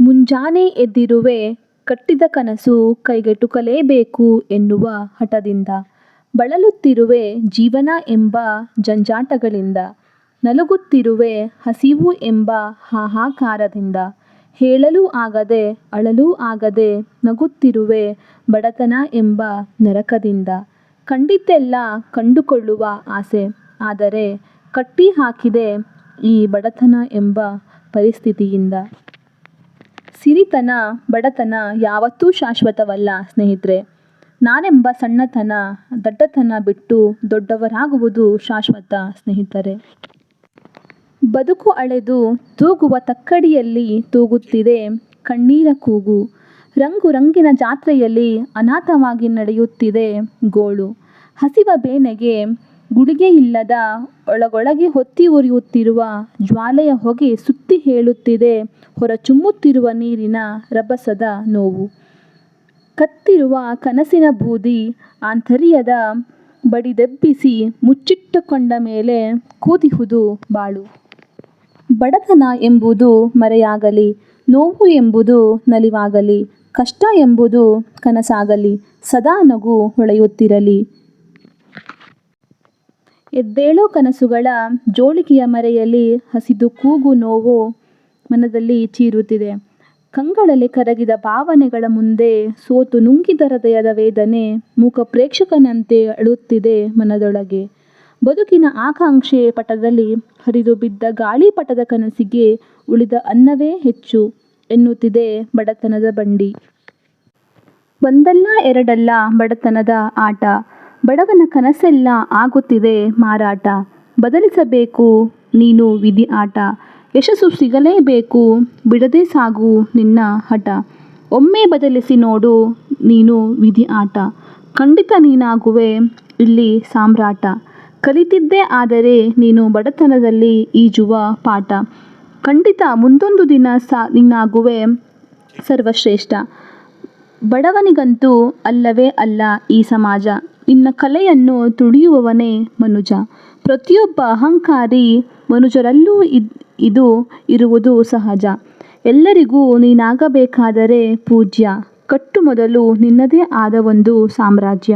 ಮುಂಜಾನೆ ಎದ್ದಿರುವೆ ಕಟ್ಟಿದ ಕನಸು ಕೈಗೆಟುಕಲೇಬೇಕು ಎನ್ನುವ ಹಠದಿಂದ. ಬಳಲುತ್ತಿರುವೆ ಜೀವನ ಎಂಬ ಜಂಜಾಟಗಳಿಂದ. ನಲುಗುತ್ತಿರುವೆ ಹಸಿವು ಎಂಬ ಹಾಹಾಕಾರದಿಂದ. ಹೇಳಲೂ ಆಗದೆ ಅಳಲೂ ಆಗದೆ ನಗುತ್ತಿರುವೆ ಬಡತನ ಎಂಬ ನರಕದಿಂದ. ಕಂಡಿದ್ದೆಲ್ಲ ಕಂಡುಕೊಳ್ಳುವ ಆಸೆ, ಆದರೆ ಕಟ್ಟಿ ಹಾಕಿದೆ ಈ ಬಡತನ ಎಂಬ ಪರಿಸ್ಥಿತಿಯಿಂದ. ಸಿರಿತನ ಬಡತನ ಯಾವತ್ತೂ ಶಾಶ್ವತವಲ್ಲ ಸ್ನೇಹಿತರೆ. ನಾನೆಂಬ ಸಣ್ಣತನ ದಡ್ಡತನ ಬಿಟ್ಟು ದೊಡ್ಡವರಾಗುವುದು ಶಾಶ್ವತ ಸ್ನೇಹಿತರೆ. ಬದುಕು ಅಳೆದು ತೂಗುವ ತಕ್ಕಡಿಯಲ್ಲಿ ತೂಗುತ್ತಿದೆ ಕಣ್ಣೀರ ಕೂಗು. ರಂಗು ರಂಗಿನ ಜಾತ್ರೆಯಲ್ಲಿ ಅನಾಥವಾಗಿ ನಡೆಯುತ್ತಿದೆ ಗೋಳು. ಹಸಿವ ಬೇನೆಗೆ ಗುಳಿಗೆಯಿಲ್ಲದ ಒಳಗೊಳಗೆ ಹೊತ್ತಿ ಉರಿಯುತ್ತಿರುವ ಜ್ವಾಲೆಯ ಹೊಗೆ ಸುತ್ತಿ ಹೇಳುತ್ತಿದೆ ಹೊರಚುಮ್ಮುತ್ತಿರುವ ನೀರಿನ ರಭಸದ ನೋವು. ಕತ್ತಿರುವ ಕನಸಿನ ಬೂದಿ ಆಂತರ್ಯದ ಬಡಿದೆಬ್ಬಿಸಿ ಮುಚ್ಚಿಟ್ಟುಕೊಂಡ ಮೇಲೆ ಕೂದಿಹುದು ಬಾಳು. ಬಡತನ ಎಂಬುದು ಮರೆಯಾಗಲಿ, ನೋವು ಎಂಬುದು ನಲಿವಾಗಲಿ, ಕಷ್ಟ ಎಂಬುದು ಕನಸಾಗಲಿ, ಸದಾ ನಗು ಹೊಳೆಯುತ್ತಿರಲಿ. ಎದ್ದೇಳೋ ಕನಸುಗಳ ಜೋಳಿಗೆಯ ಮರೆಯಲ್ಲಿ ಹಸಿದು ಕೂಗು ನೋವು ಮನದಲ್ಲಿ ಚೀರುತ್ತಿದೆ. ಕಂಗಳಲ್ಲಿ ಕರಗಿದ ಭಾವನೆಗಳ ಮುಂದೆ ಸೋತು ನುಂಗಿದ ಹೃದಯದ ವೇದನೆ ಮೂಕ ಪ್ರೇಕ್ಷಕನಂತೆ ಅಳುತ್ತಿದೆ ಮನದೊಳಗೆ. ಬದುಕಿನ ಆಕಾಂಕ್ಷೆ ಪಟದಲ್ಲಿ ಹರಿದು ಬಿದ್ದ ಗಾಳಿಪಟದ ಕನಸಿಗೆ ಉಳಿದ ಅನ್ನವೇ ಹೆಚ್ಚು ಎನ್ನುತ್ತಿದೆ ಬಡತನದ ಬಂಡಿ. ಒಂದಲ್ಲ ಎರಡಲ್ಲ ಬಡತನದ ಆಟ. ಬಡವನ ಕನಸೆಲ್ಲ ಆಗುತ್ತಿದೆ ಮಾರಾಟ. ಬದಲಿಸಬೇಕು ನೀನು ವಿಧಿ ಆಟ. ಯಶಸ್ಸು ಸಿಗಲೇಬೇಕು ಬಿಡದೆ ಸಾಗು ನಿನ್ನ ಹಠ. ಒಮ್ಮೆ ಬದಲಿಸಿ ನೋಡು ನೀನು ವಿಧಿ ಆಟ. ಖಂಡಿತ ನೀನಾಗುವೆ ಇಲ್ಲಿ ಸಾಮ್ರಾಟ. ಕಲಿತಿದ್ದೇ ಆದರೆ ನೀನು ಬಡತನದಲ್ಲಿ ಈಜುವ ಪಾಠ. ಖಂಡಿತ ಮುಂದೊಂದು ದಿನ ನೀನಾಗುವೆ ಸರ್ವಶ್ರೇಷ್ಠ. ಬಡವನಿಗಂತೂ ಅಲ್ಲವೇ ಅಲ್ಲ ಈ ಸಮಾಜ. ನಿನ್ನ ಕಲೆಯನ್ನು ತುಳಿಯುವವನೇ ಮನುಜ. ಪ್ರತಿಯೊಬ್ಬ ಅಹಂಕಾರಿ ಮನುಜರಲ್ಲೂ ಇದು ಇರುವುದು ಸಹಜ. ಎಲ್ಲರಿಗೂ ನೀನಾಗಬೇಕಾದರೆ ಪೂಜ್ಯ. ಕಟ್ಟು ಮೊದಲು ನಿನ್ನದೇ ಆದ ಒಂದು ಸಾಮ್ರಾಜ್ಯ.